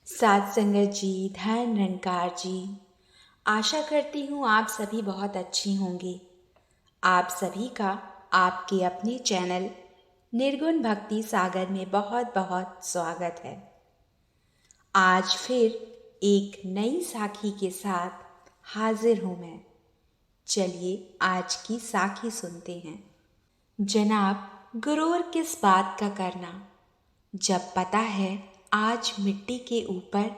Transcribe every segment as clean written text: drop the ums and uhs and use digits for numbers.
साथ संगत जी, धन निरंकार जी, आशा करती हूँ आप सभी बहुत अच्छी होंगी। आप सभी का आपके अपने चैनल निर्गुण भक्ति सागर में बहुत बहुत स्वागत है। आज फिर एक नई साखी के साथ हाजिर हूँ मैं। चलिए आज की साखी सुनते हैं। जनाब, गुरूर किस बात का करना, जब पता है आज मिट्टी के ऊपर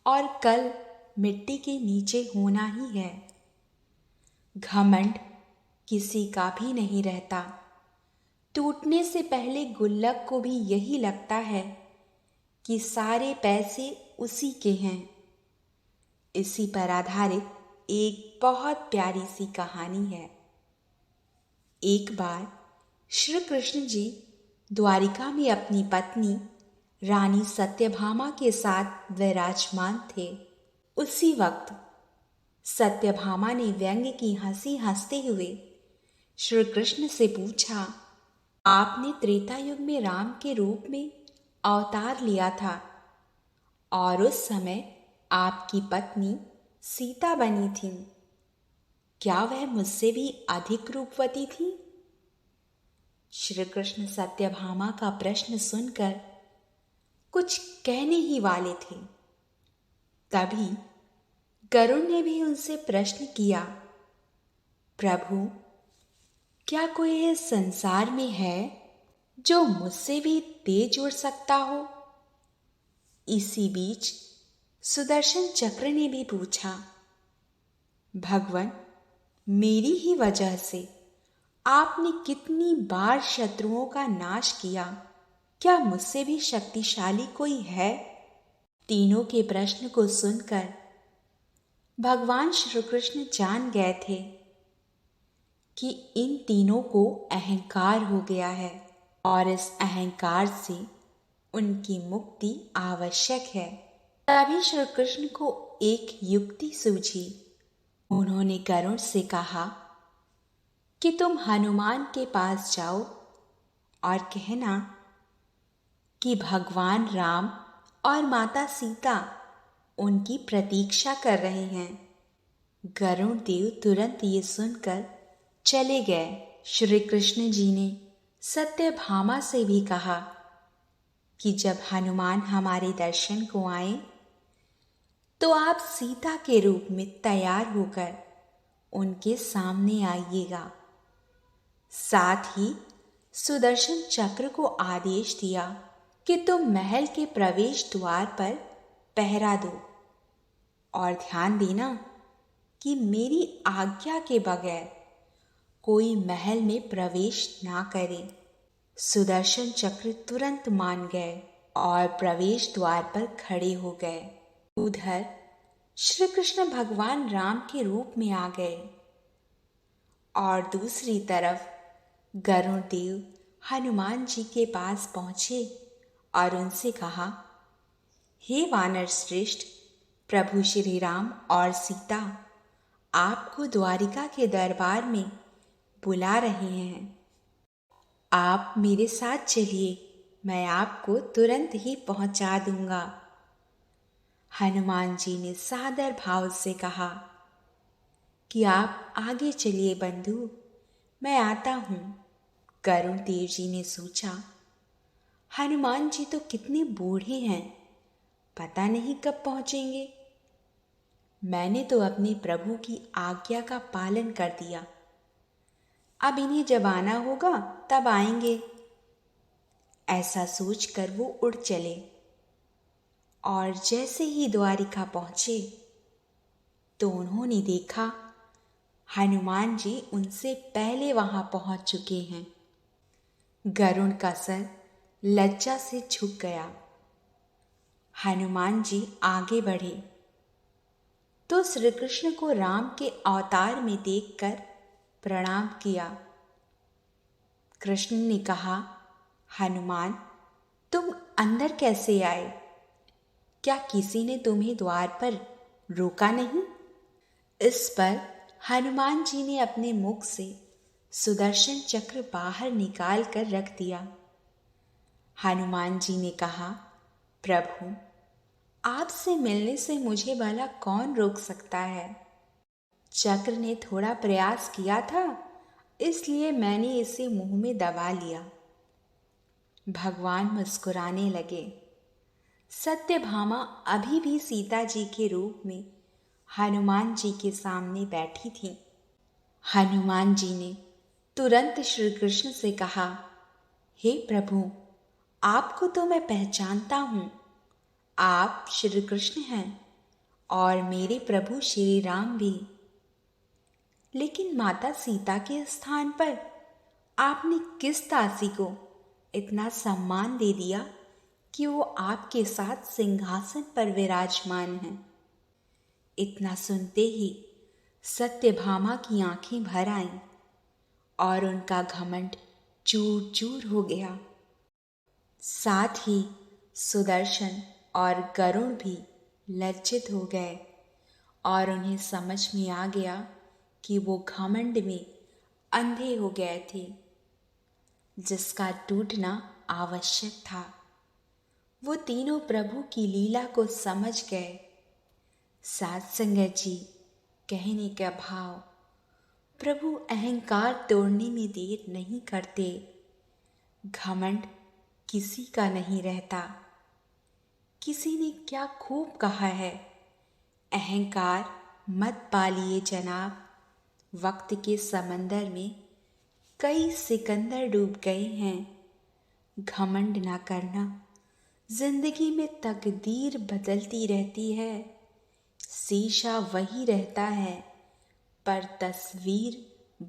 और कल मिट्टी के नीचे होना ही है। घमंड किसी का भी नहीं रहता। टूटने से पहले गुल्लक को भी यही लगता है कि सारे पैसे उसी के हैं। इसी पर आधारित एक बहुत प्यारी सी कहानी है। एक बार श्री कृष्ण जी द्वारिका में अपनी पत्नी रानी सत्यभामा के साथ विराजमान थे। उसी वक्त सत्यभामा ने व्यंग्य की हंसी हंसते हुए श्री कृष्ण से पूछा, आपने त्रेता युग में राम के रूप में अवतार लिया था और उस समय आपकी पत्नी सीता बनी थी। क्या वह मुझसे भी अधिक रूपवती थी? श्री कृष्ण सत्यभामा का प्रश्न सुनकर कुछ कहने ही वाले थे। तभी गरुड़ ने भी उनसे प्रश्न किया, प्रभु, क्या कोई इस संसार में है जो मुझसे भी तेज उड़ सकता हो? इसी बीच सुदर्शन चक्र ने भी पूछा, भगवान, मेरी ही वजह से आपने कितनी बार शत्रुओं का नाश किया, क्या मुझसे भी शक्तिशाली कोई है? तीनों के प्रश्न को सुनकर भगवान श्री कृष्ण जान गए थे कि इन तीनों को अहंकार हो गया है और इस अहंकार से उनकी मुक्ति आवश्यक है। तभी श्री कृष्ण को एक युक्ति सूझी। उन्होंने गरुड़ से कहा कि तुम हनुमान के पास जाओ और कहना कि भगवान राम और माता सीता उनकी प्रतीक्षा कर रहे हैं। गरुड़ देव तुरंत ये सुनकर चले गए। श्री कृष्ण जी ने सत्यभामा से भी कहा कि जब हनुमान हमारे दर्शन को आए तो आप सीता के रूप में तैयार होकर उनके सामने आइएगा। साथ ही सुदर्शन चक्र को आदेश दिया कि तुम महल के प्रवेश द्वार पर पहरा दो और ध्यान देना कि मेरी आज्ञा के बगैर कोई महल में प्रवेश ना करे। सुदर्शन चक्र तुरंत मान गए और प्रवेश द्वार पर खड़े हो गए। उधर श्री कृष्ण भगवान राम के रूप में आ गए और दूसरी तरफ गरुड़ देव हनुमान जी के पास पहुंचे और उनसे कहा, हे वानर श्रेष्ठ, प्रभु श्री राम और सीता आपको द्वारिका के दरबार में बुला रहे हैं। आप मेरे साथ चलिए, मैं आपको तुरंत ही पहुंचा दूंगा। हनुमान जी ने सादर भाव से कहा कि आप आगे चलिए बंधु, मैं आता हूं। गरुड़ देव जी ने सोचा, हनुमान जी तो कितने बूढ़े हैं, पता नहीं कब पहुंचेंगे। मैंने तो अपने प्रभु की आज्ञा का पालन कर दिया, अब इन्हें जब आना होगा तब आएंगे। ऐसा सोचकर वो उड़ चले और जैसे ही द्वारिका पहुंचे तो उन्होंने देखा हनुमान जी उनसे पहले वहां पहुंच चुके हैं। गरुड़ का सर लज्जा से झुक गया। हनुमान जी आगे बढ़े तो श्री कृष्ण को राम के अवतार में देखकर प्रणाम किया। कृष्ण ने कहा, हनुमान, तुम अंदर कैसे आए? क्या किसी ने तुम्हें द्वार पर रोका नहीं? इस पर हनुमान जी ने अपने मुख से सुदर्शन चक्र बाहर निकाल कर रख दिया। हनुमान जी ने कहा, प्रभु, आपसे मिलने से मुझे भला कौन रोक सकता है। चक्र ने थोड़ा प्रयास किया था, इसलिए मैंने इसे मुंह में दबा लिया। भगवान मुस्कुराने लगे। सत्यभामा अभी भी सीता जी के रूप में हनुमान जी के सामने बैठी थी। हनुमान जी ने तुरंत श्री कृष्ण से कहा, हे प्रभु, आपको तो मैं पहचानता हूँ। आप श्री कृष्ण हैं और मेरे प्रभु श्री राम भी। लेकिन माता सीता के स्थान पर आपने किस दासी को इतना सम्मान दे दिया कि वो आपके साथ सिंहासन पर विराजमान है। इतना सुनते ही सत्यभामा की आंखें भर आईं और उनका घमंड चूर चूर हो गया। साथ ही सुदर्शन और गरुड़ भी लज्जित हो गए और उन्हें समझ में आ गया कि वो घमंड में अंधे हो गए थे, जिसका टूटना आवश्यक था। वो तीनों प्रभु की लीला को समझ गए। साध संगत जी, कहने का भाव, प्रभु अहंकार तोड़ने में देर नहीं करते। घमंड किसी का नहीं रहता। किसी ने क्या खूब कहा है, अहंकार मत पालिए जनाब। वक्त के समंदर में कई सिकंदर डूब गए हैं। घमंड ना करना। जिंदगी में तकदीर बदलती रहती है। शीशा वही रहता है, पर तस्वीर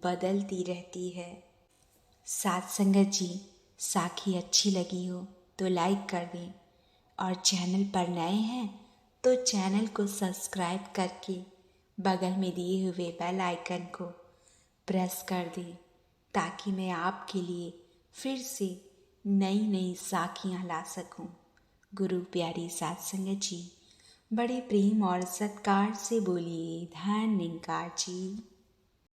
बदलती रहती है। साथ संगत जी, साखी अच्छी लगी हो तो लाइक कर दें और चैनल पर नए हैं तो चैनल को सब्सक्राइब करके बगल में दिए हुए बेल आइकन को प्रेस कर दें, ताकि मैं आपके लिए फिर से नई नई साखियाँ ला सकूं। गुरु प्यारी साथ संगत जी, बड़े प्रेम और सत्कार से बोलिए धन्यकार जी।